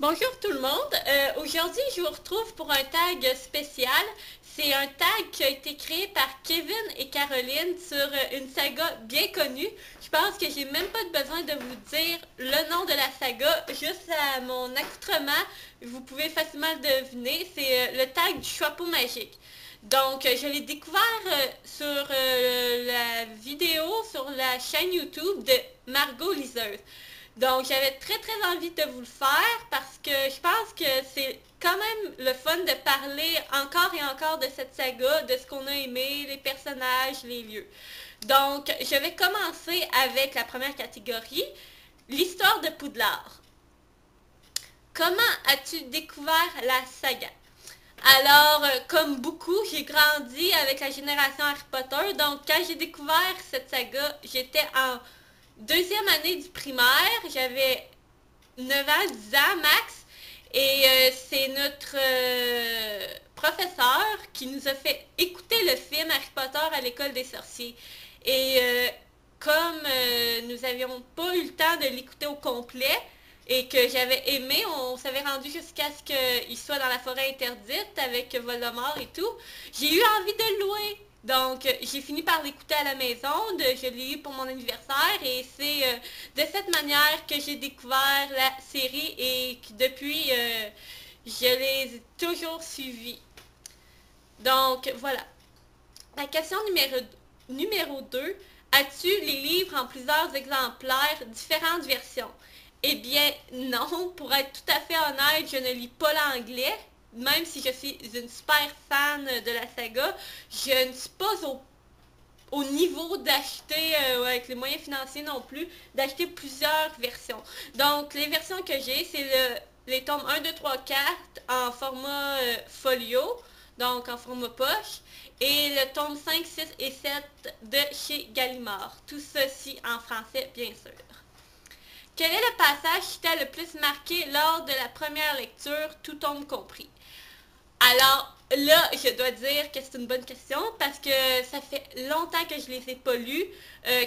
Bonjour tout le monde. Aujourd'hui, je vous retrouve pour un tag spécial. C'est un tag qui a été créé par Kevin et Caroline sur une saga bien connue. Je pense que j'ai même pas besoin de vous dire le nom de la saga, juste à mon accoutrement, vous pouvez facilement le deviner. C'est le tag du chapeau magique. Donc, je l'ai découvert sur la vidéo sur la chaîne YouTube de Margot Liseuse. Donc, j'avais très très envie de vous le faire parce que je pense que c'est quand même le fun de parler encore et encore de cette saga, de ce qu'on a aimé, les personnages, les lieux. Donc, je vais commencer avec la première catégorie, l'histoire de Poudlard. Comment as-tu découvert la saga? Alors, comme beaucoup, j'ai grandi avec la génération Harry Potter. Donc, quand j'ai découvert cette saga, j'étais en deuxième année du primaire. J'avais 9 ans, 10 ans max. Et c'est notre professeur qui nous a fait écouter le film Harry Potter à l'école des sorciers. Et comme nous n'avions pas eu le temps de l'écouter au complet, et que j'avais aimé, on s'avait rendu jusqu'à ce qu'il soit dans la forêt interdite avec Voldemort et tout. J'ai eu envie de le louer. Donc, j'ai fini par l'écouter à la maison, je l'ai eu pour mon anniversaire et c'est de cette manière que j'ai découvert la série et que depuis, je l'ai toujours suivie. Donc, voilà. La question numéro 2. As-tu les livres en plusieurs exemplaires, différentes versions? Eh bien, non. Pour être tout à fait honnête, je ne lis pas l'anglais. Même si je suis une super fan de la saga, je ne suis pas au niveau d'acheter, avec les moyens financiers non plus, d'acheter plusieurs versions. Donc, les versions que j'ai, c'est les tomes 1, 2, 3, 4 en format folio, donc en format poche, et le tome 5, 6 et 7 de chez Gallimard. Tout ceci en français, bien sûr. Quel est le passage qui t'a le plus marqué lors de la première lecture, tout tombe compris? Alors là, je dois dire que c'est une bonne question parce que ça fait longtemps que je les ai pas lus.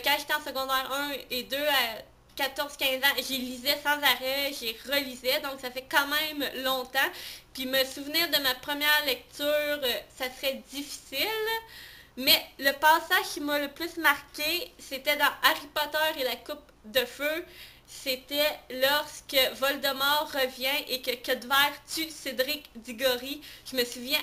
Quand j'étais en secondaire 1 et 2 à 14-15 ans, j'y lisais sans arrêt, j'y relisais, donc ça fait quand même longtemps. Puis me souvenir de ma première lecture, ça serait difficile. Mais le passage qui m'a le plus marqué, c'était dans Harry Potter et la Coupe de Feu. C'était lorsque Voldemort revient et que Cudver tue Cédric Diggory. Je me souviens,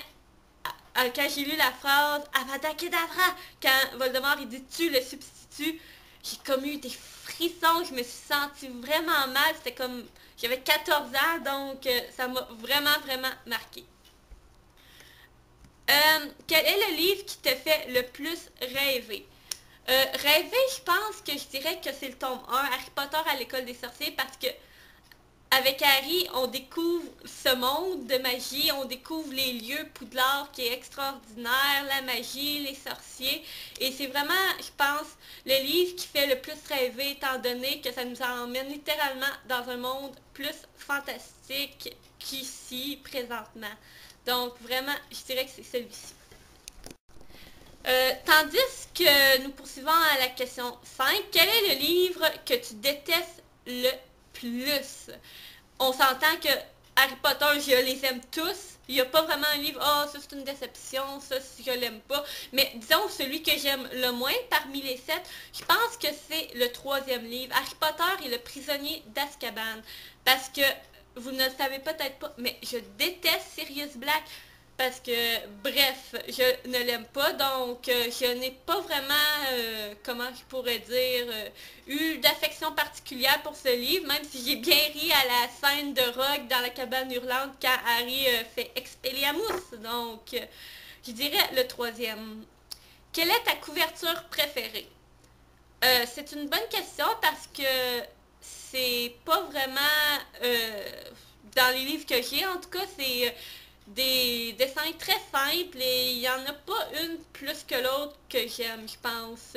quand j'ai lu la phrase Avada Kedavra, quand Voldemort il dit tue le substitut, j'ai comme eu des frissons, je me suis sentie vraiment mal. C'était comme, j'avais 14 ans, donc ça m'a vraiment, vraiment marqué. Quel est le livre qui te fait le plus rêver? Rêver, je pense que je dirais que c'est le tome 1, Harry Potter à l'école des sorciers, parce que avec Harry, on découvre ce monde de magie, on découvre les lieux Poudlard qui est extraordinaire, la magie, les sorciers, et c'est vraiment, je pense, le livre qui fait le plus rêver, étant donné que ça nous emmène littéralement dans un monde plus fantastique qu'ici, présentement. Donc, vraiment, je dirais que c'est celui-ci. Tandis que nous poursuivons à la question 5, quel est le livre que tu détestes le plus? On s'entend que Harry Potter, je les aime tous. Il n'y a pas vraiment un livre, oh, ça c'est une déception, ça je l'aime pas. Mais disons, celui que j'aime le moins parmi les 7, je pense que c'est le troisième livre, Harry Potter et le prisonnier d'Azkaban. Parce que, vous ne le savez peut-être pas, mais je déteste Sirius Black. Parce que, bref, je ne l'aime pas, donc je n'ai pas vraiment, comment je pourrais dire, eu d'affection particulière pour ce livre, même si j'ai bien ri à la scène de Rogue dans la cabane hurlante quand Harry fait Expelliarmus. Donc, je dirais le troisième. Quelle est ta couverture préférée? C'est une bonne question parce que c'est pas vraiment, dans les livres que j'ai, en tout cas, c'est des dessins très simples et il n'y en a pas une plus que l'autre que j'aime, je pense.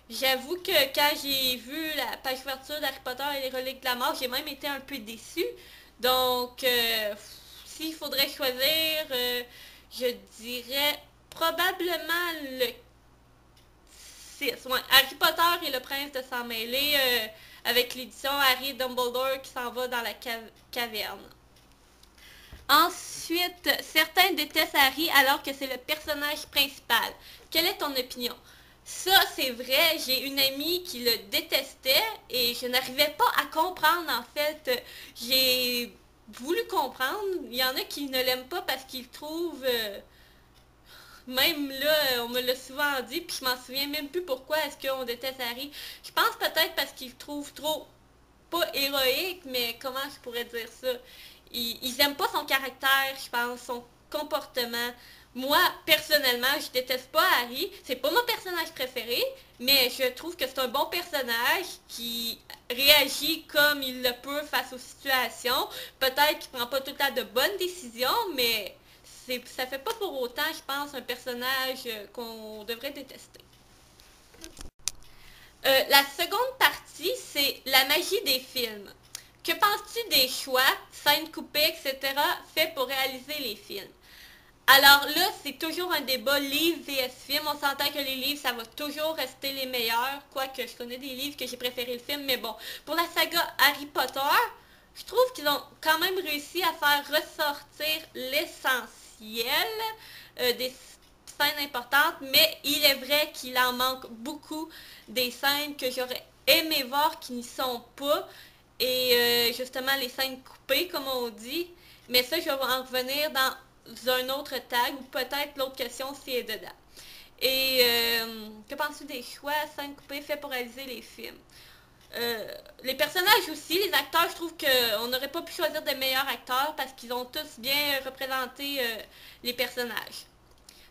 J'avoue que quand j'ai vu la page couverture d'Harry Potter et les reliques de la mort, j'ai même été un peu déçue. Donc, s'il faudrait choisir, je dirais probablement le 6. Ouais, Harry Potter et le prince de sang mêlé, avec l'édition Harry Dumbledore qui s'en va dans la caverne. Ensuite, certains détestent Harry alors que c'est le personnage principal. Quelle est ton opinion? Ça, c'est vrai, j'ai une amie qui le détestait et je n'arrivais pas à comprendre en fait. J'ai voulu comprendre. Il y en a qui ne l'aiment pas parce qu'ils trouvent... même là, on me l'a souvent dit, puis je m'en souviens même plus pourquoi est-ce qu'on déteste Harry. Je pense peut-être parce qu'ils le trouvent trop, pas héroïque, mais comment je pourrais dire ça? Ils aiment pas son caractère, je pense, son comportement. Moi, personnellement, je déteste pas Harry. C'est pas mon personnage préféré, mais je trouve que c'est un bon personnage qui réagit comme il le peut face aux situations. Peut-être qu'il prend pas tout le temps de bonnes décisions, mais ça fait pas pour autant, je pense, un personnage qu'on devrait détester. La seconde partie, c'est la magie des films. Que penses-tu des choix, scènes coupées, etc., faits pour réaliser les films? Alors là, c'est toujours un débat livre vs film. On s'entend que les livres, ça va toujours rester les meilleurs. Quoique je connais des livres que j'ai préféré le film. Mais bon, pour la saga Harry Potter, je trouve qu'ils ont quand même réussi à faire ressortir l'essentiel des scènes importantes. Mais il est vrai qu'il en manque beaucoup des scènes que j'aurais aimé voir qui n'y sont pas. Et justement, les scènes coupées, comme on dit. Mais ça, je vais en revenir dans un autre tag ou peut-être l'autre question si elle est dedans. Et que penses-tu des choix, scènes coupées faits pour réaliser les films? Les personnages aussi, les acteurs, je trouve qu'on n'aurait pas pu choisir de meilleurs acteurs parce qu'ils ont tous bien représenté les personnages.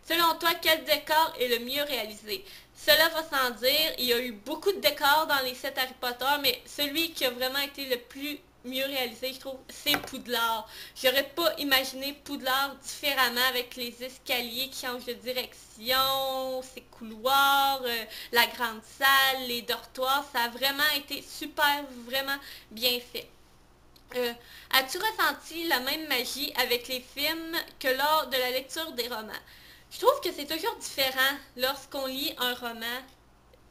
Selon toi, quel décor est le mieux réalisé? Cela va sans dire, il y a eu beaucoup de décors dans les 7 Harry Potter, mais celui qui a vraiment été le plus mieux réalisé, je trouve, c'est Poudlard. J'aurais pas imaginé Poudlard différemment avec les escaliers qui changent de direction, ses couloirs, la grande salle, les dortoirs. Ça a vraiment été super, vraiment bien fait. As-tu ressenti la même magie avec les films que lors de la lecture des romans? Je trouve que c'est toujours différent lorsqu'on lit un roman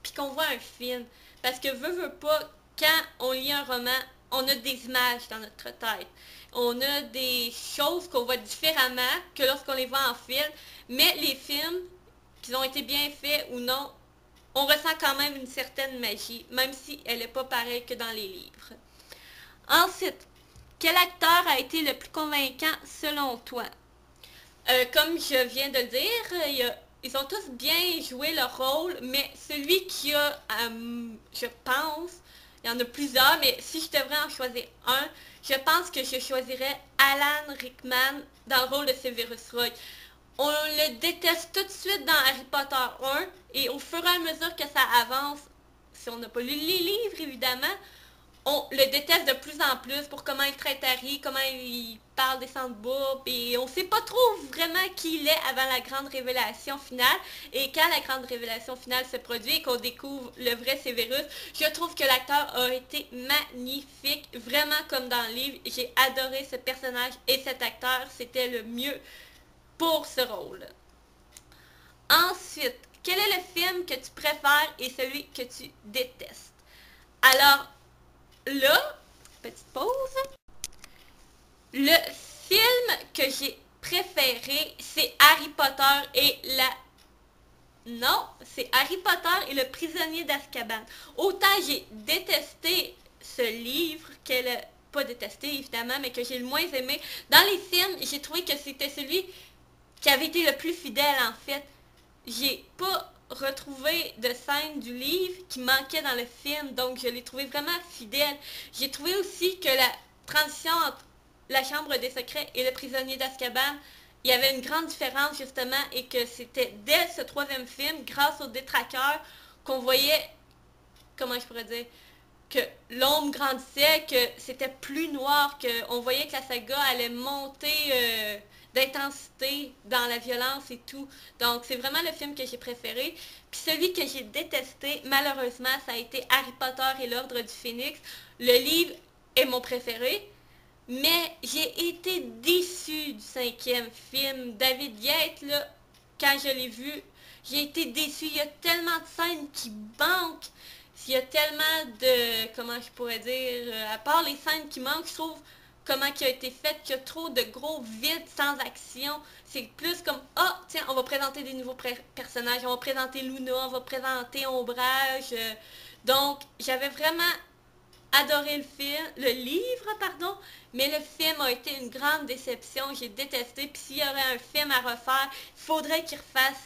puis qu'on voit un film. Parce que veut pas, quand on lit un roman, on a des images dans notre tête. On a des choses qu'on voit différemment que lorsqu'on les voit en film. Mais les films, qu'ils ont été bien faits ou non, on ressent quand même une certaine magie, même si elle n'est pas pareille que dans les livres. Ensuite, quel acteur a été le plus convaincant selon toi? Comme je viens de le dire, ils ont tous bien joué leur rôle, mais celui qui a, je pense, il y en a plusieurs, mais si je devrais en choisir un, je pense que je choisirais Alan Rickman dans le rôle de Severus Roy. On le déteste tout de suite dans Harry Potter 1, et au fur et à mesure que ça avance, si on n'a pas lu les livres évidemment, on le déteste de plus en plus pour comment il traite Harry, comment il parle des Sandbourg, et on sait pas trop vraiment qui il est avant la grande révélation finale. Et quand la grande révélation finale se produit et qu'on découvre le vrai Severus, je trouve que l'acteur a été magnifique, vraiment comme dans le livre. J'ai adoré ce personnage et cet acteur, c'était le mieux pour ce rôle. Ensuite, quel est le film que tu préfères et celui que tu détestes? Alors, là, petite pause. Le film que j'ai préféré, c'est Harry Potter et la... Non, c'est Harry Potter et le prisonnier d'Azkaban. Autant j'ai détesté ce livre qu'elle a pas détesté évidemment, mais que j'ai le moins aimé. Dans les films, j'ai trouvé que c'était celui qui avait été le plus fidèle en fait. J'ai pas retrouvé de scène du livre qui manquait dans le film, donc je l'ai trouvé vraiment fidèle. J'ai trouvé aussi que la transition entre la Chambre des Secrets et le prisonnier d'Azkaban, il y avait une grande différence justement et que c'était dès ce troisième film, grâce aux détraqueurs, qu'on voyait, comment je pourrais dire, que l'ombre grandissait, que c'était plus noir, qu'on voyait que la saga allait monter d'intensité dans la violence et tout. Donc c'est vraiment le film que j'ai préféré. Puis celui que j'ai détesté, malheureusement, ça a été Harry Potter et l'Ordre du Phénix. Le livre est mon préféré. Mais j'ai été déçue du cinquième film. David Yates, là, quand je l'ai vu, j'ai été déçue. Il y a tellement de scènes qui manquent. Il y a tellement de, comment je pourrais dire, à part les scènes qui manquent, je trouve comment il a été fait, qu'il y a trop de gros vides sans action. C'est plus comme, ah, tiens, on va présenter des nouveaux personnages, on va présenter Luna, on va présenter Ombrage. Donc, j'avais vraiment adoré le livre, pardon, mais le film a été une grande déception. J'ai détesté. Puis s'il y aurait un film à refaire, il faudrait qu'il refasse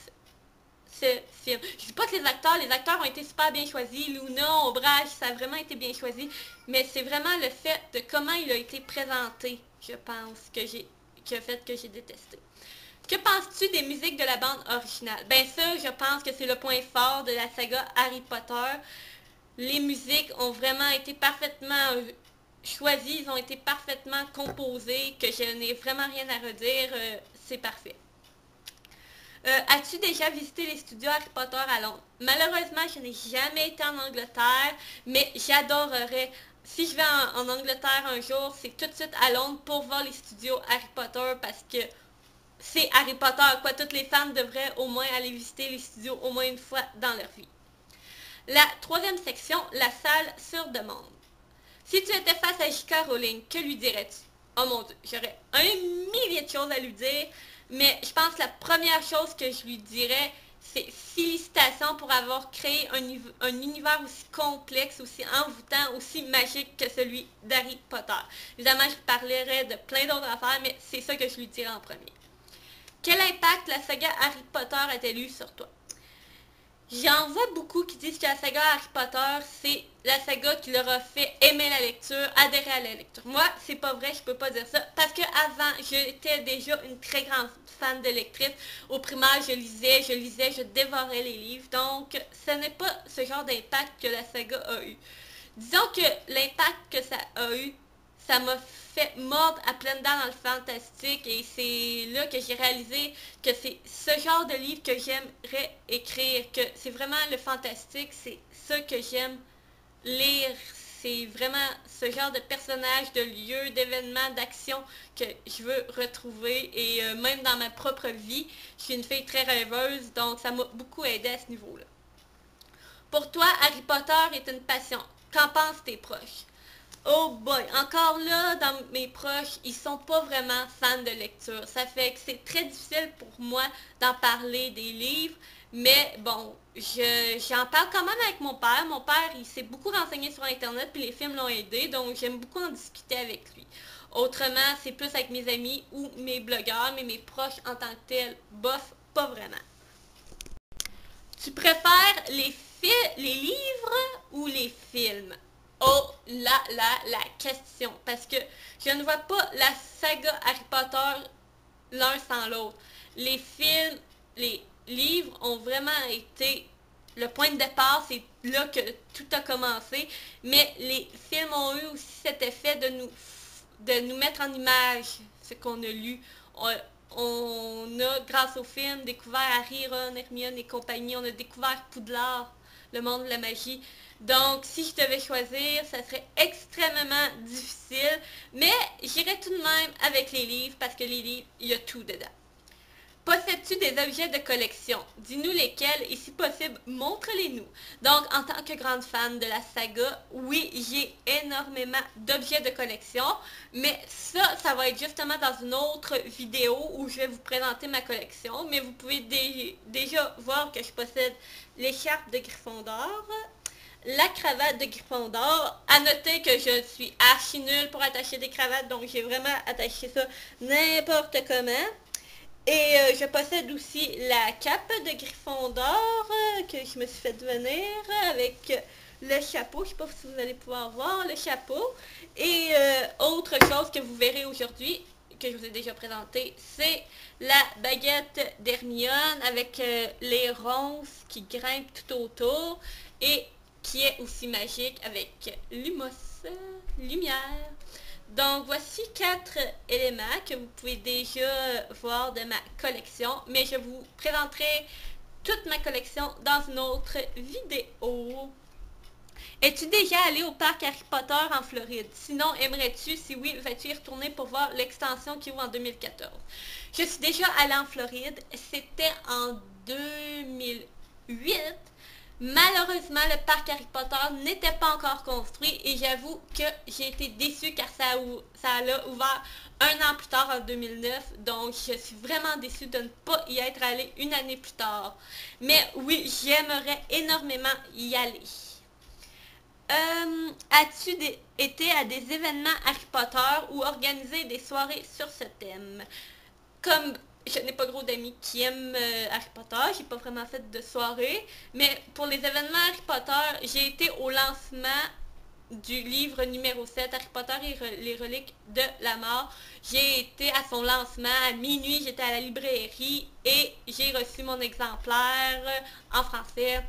ce film. Je dis pas que les acteurs ont été super bien choisis. Luna, Ombrage, ça a vraiment été bien choisi. Mais c'est vraiment le fait de comment il a été présenté, je pense, qui a fait que j'ai détesté. Que penses-tu des musiques de la bande originale? Ben ça, je pense que c'est le point fort de la saga Harry Potter. Les musiques ont vraiment été parfaitement choisies, ils ont été parfaitement composées, que je n'ai vraiment rien à redire, c'est parfait. As-tu déjà visité les studios Harry Potter à Londres? Malheureusement, je n'ai jamais été en Angleterre, mais j'adorerais. Si je vais en Angleterre un jour, c'est tout de suite à Londres pour voir les studios Harry Potter parce que c'est Harry Potter, quoi. Toutes les fans devraient au moins aller visiter les studios au moins une fois dans leur vie. La troisième section, la salle sur demande. Si tu étais face à J.K. Rowling, que lui dirais-tu? Oh mon Dieu, j'aurais un millier de choses à lui dire, mais je pense que la première chose que je lui dirais, c'est félicitations pour avoir créé un univers aussi complexe, aussi envoûtant, aussi magique que celui d'Harry Potter. Évidemment, je parlerai de plein d'autres affaires, mais c'est ça que je lui dirais en premier. Quel impact la saga Harry Potter a-t-elle eu sur toi? J'en vois beaucoup qui disent que la saga Harry Potter, c'est la saga qui leur a fait aimer la lecture, adhérer à la lecture. Moi, c'est pas vrai, je peux pas dire ça, parce que avant, j'étais déjà une très grande fan de lectrice. Au primaire, je lisais, je dévorais les livres, donc ce n'est pas ce genre d'impact que la saga a eu. Disons que l'impact que ça a eu, ça m'a fait mordre à pleines dents dans le fantastique et c'est là que j'ai réalisé que c'est ce genre de livre que j'aimerais écrire, que c'est vraiment le fantastique, c'est ça que j'aime lire, c'est vraiment ce genre de personnages, de lieux, d'événements, d'actions que je veux retrouver et même dans ma propre vie, je suis une fille très rêveuse, donc ça m'a beaucoup aidé à ce niveau-là. Pour toi, Harry Potter est une passion. Qu'en pensent tes proches? Oh boy, encore là, dans mes proches, ils sont pas vraiment fans de lecture. Ça fait que c'est très difficile pour moi d'en parler des livres. Mais bon, j'en parle quand même avec mon père. Mon père, il s'est beaucoup renseigné sur Internet, puis les films l'ont aidé, donc j'aime beaucoup en discuter avec lui. Autrement, c'est plus avec mes amis ou mes blogueurs, mais mes proches en tant que tels, bof, pas vraiment. Tu préfères les livres ou les films? Oh là là, la question. Parce que je ne vois pas la saga Harry Potter l'un sans l'autre. Les films, les livres ont vraiment été le point de départ, c'est là que tout a commencé. Mais les films ont eu aussi cet effet de nous mettre en image ce qu'on a lu. On a, grâce au film, découvert Harry, Ron, Hermione et compagnie. On a découvert Poudlard, le monde de la magie. Donc, si je devais choisir, ça serait extrêmement difficile. Mais j'irais tout de même avec les livres, parce que les livres, il y a tout dedans. Possèdes-tu des objets de collection? Dis-nous lesquels et si possible, montre-les-nous. Donc, en tant que grande fan de la saga, oui, j'ai énormément d'objets de collection, mais ça va être justement dans une autre vidéo où je vais vous présenter ma collection, mais vous pouvez déjà voir que je possède l'écharpe de Gryffondor, la cravate de Gryffondor. À noter que je suis archi nulle pour attacher des cravates, donc j'ai vraiment attaché ça n'importe comment. Et je possède aussi la cape de Gryffondor que je me suis fait venir avec le chapeau. Je ne sais pas si vous allez pouvoir voir le chapeau. Et autre chose que vous verrez aujourd'hui, que je vous ai déjà présenté, c'est la baguette d'Hermione avec les ronces qui grimpent tout autour et qui est aussi magique avec Lumos, lumière. Donc, voici 4 éléments que vous pouvez déjà voir de ma collection, mais je vous présenterai toute ma collection dans une autre vidéo. Es-tu déjà allé au parc Harry Potter en Floride? Sinon, aimerais-tu? Si oui, vas-tu y retourner pour voir l'extension qui ouvre en 2014? Je suis déjà allée en Floride, c'était en 2008. Malheureusement, le parc Harry Potter n'était pas encore construit et j'avoue que j'ai été déçue car ça a ouvert un an plus tard en 2009. Donc, je suis vraiment déçue de ne pas y être allée une année plus tard. Mais oui, j'aimerais énormément y aller. As-tu été à des événements Harry Potter ou organisé des soirées sur ce thème? Comme je n'ai pas gros d'amis qui aiment Harry Potter, j'ai pas vraiment fait de soirée, mais pour les événements Harry Potter, j'ai été au lancement du livre numéro 7, Harry Potter et les reliques de la mort. J'ai été à son lancement à minuit, j'étais à la librairie et j'ai reçu mon exemplaire en français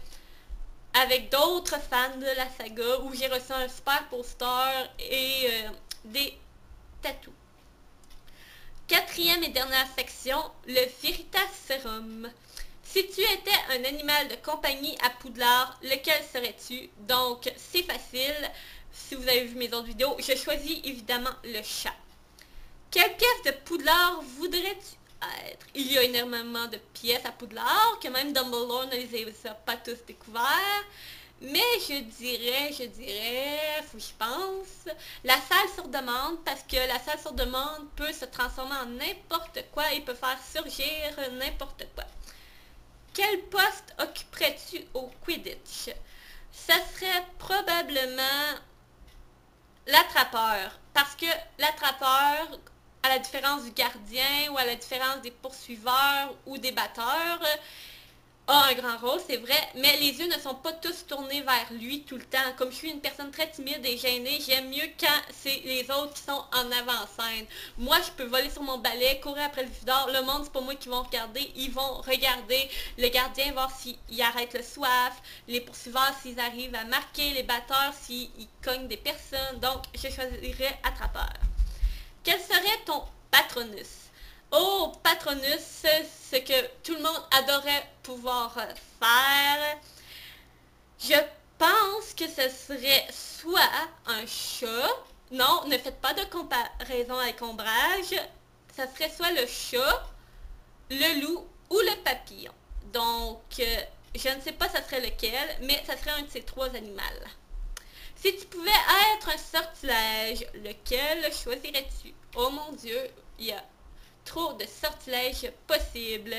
avec d'autres fans de la saga où j'ai reçu un super poster et des tatous. Quatrième et dernière section, le Veritaserum. Si tu étais un animal de compagnie à Poudlard, lequel serais-tu? Donc, c'est facile. Si vous avez vu mes autres vidéos, je choisis évidemment le chat. Quelle pièce de Poudlard voudrais-tu être? Il y a énormément de pièces à Poudlard, que même Dumbledore ne les a pas tous découvertes. Mais je dirais, faut que je pense, la salle sur demande, parce que la salle sur demande peut se transformer en n'importe quoi et peut faire surgir n'importe quoi. Quel poste occuperais-tu au Quidditch? Ça serait probablement l'attrapeur, parce que l'attrapeur, à la différence du gardien ou à la différence des poursuiveurs ou des batteurs, a un grand rôle, c'est vrai, mais les yeux ne sont pas tous tournés vers lui tout le temps. Comme je suis une personne très timide et gênée, j'aime mieux quand c'est les autres qui sont en avant-scène. Moi, je peux voler sur mon balai, courir après le Gryffondor, le monde, c'est pas moi qui vont regarder, ils vont regarder le gardien, voir s'il arrête le soif, les poursuiveurs s'ils arrivent à marquer, les batteurs s'ils cognent des personnes, donc je choisirais attrapeur. Quel serait ton Patronus? Oh, Patronus, ce que tout le monde adorait pouvoir faire. Je pense que ce serait soit un chat. Non, ne faites pas de comparaison avec Ombrage. Ça serait soit le chat, le loup ou le papillon. Donc, je ne sais pas ça serait lequel, mais ça serait un de ces trois animaux. Si tu pouvais être un sortilège, lequel choisirais-tu? Oh mon Dieu, il y a trop de sortilèges possibles.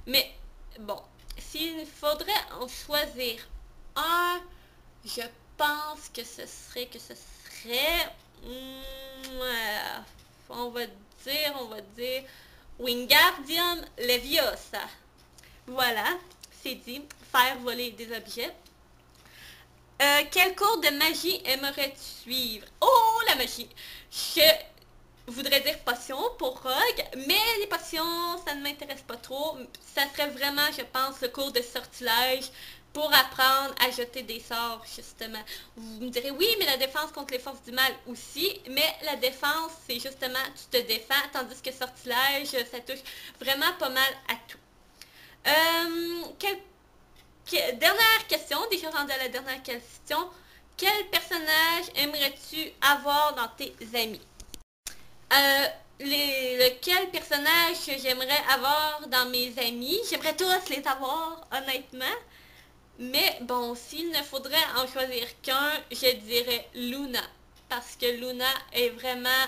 Mais bon, s'il faudrait en choisir un, je pense que ce serait on va dire Wingardium Leviosa. Voilà, c'est dit, faire voler des objets. Quel cours de magie aimerais-tu suivre? Oh, la magie! Je voudrais dire potion pour Rogue, mais les potions, ça ne m'intéresse pas trop. Ça serait vraiment, je pense, le cours de sortilège pour apprendre à jeter des sorts, justement. Vous me direz, oui, mais la défense contre les forces du mal aussi, mais la défense, c'est justement, tu te défends, tandis que sortilège, ça touche vraiment pas mal à tout. Dernière question, déjà rendu à la dernière question. Quel personnage aimerais-tu avoir dans tes amis? Lequel personnage que j'aimerais avoir dans mes amis? J'aimerais tous les avoir, honnêtement. Mais bon, s'il ne faudrait en choisir qu'un, je dirais Luna. Parce que Luna est vraiment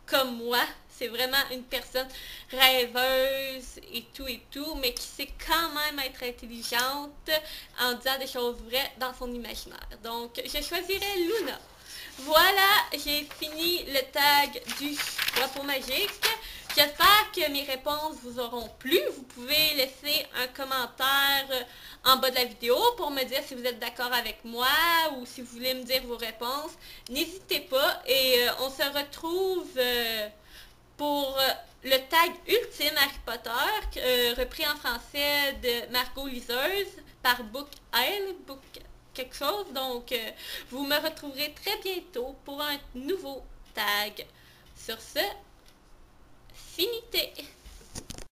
comme moi. C'est vraiment une personne rêveuse et tout, mais qui sait quand même être intelligente en disant des choses vraies dans son imaginaire. Donc, je choisirais Luna. Voilà, j'ai fini le tag du drapeau magique. J'espère que mes réponses vous auront plu. Vous pouvez laisser un commentaire en bas de la vidéo pour me dire si vous êtes d'accord avec moi ou si vous voulez me dire vos réponses. N'hésitez pas et on se retrouve pour le tag ultime Harry Potter, repris en français de Margot Liseuse par Book Isle, quelque chose. Donc, vous me retrouverez très bientôt pour un nouveau tag. Sur ce, finité!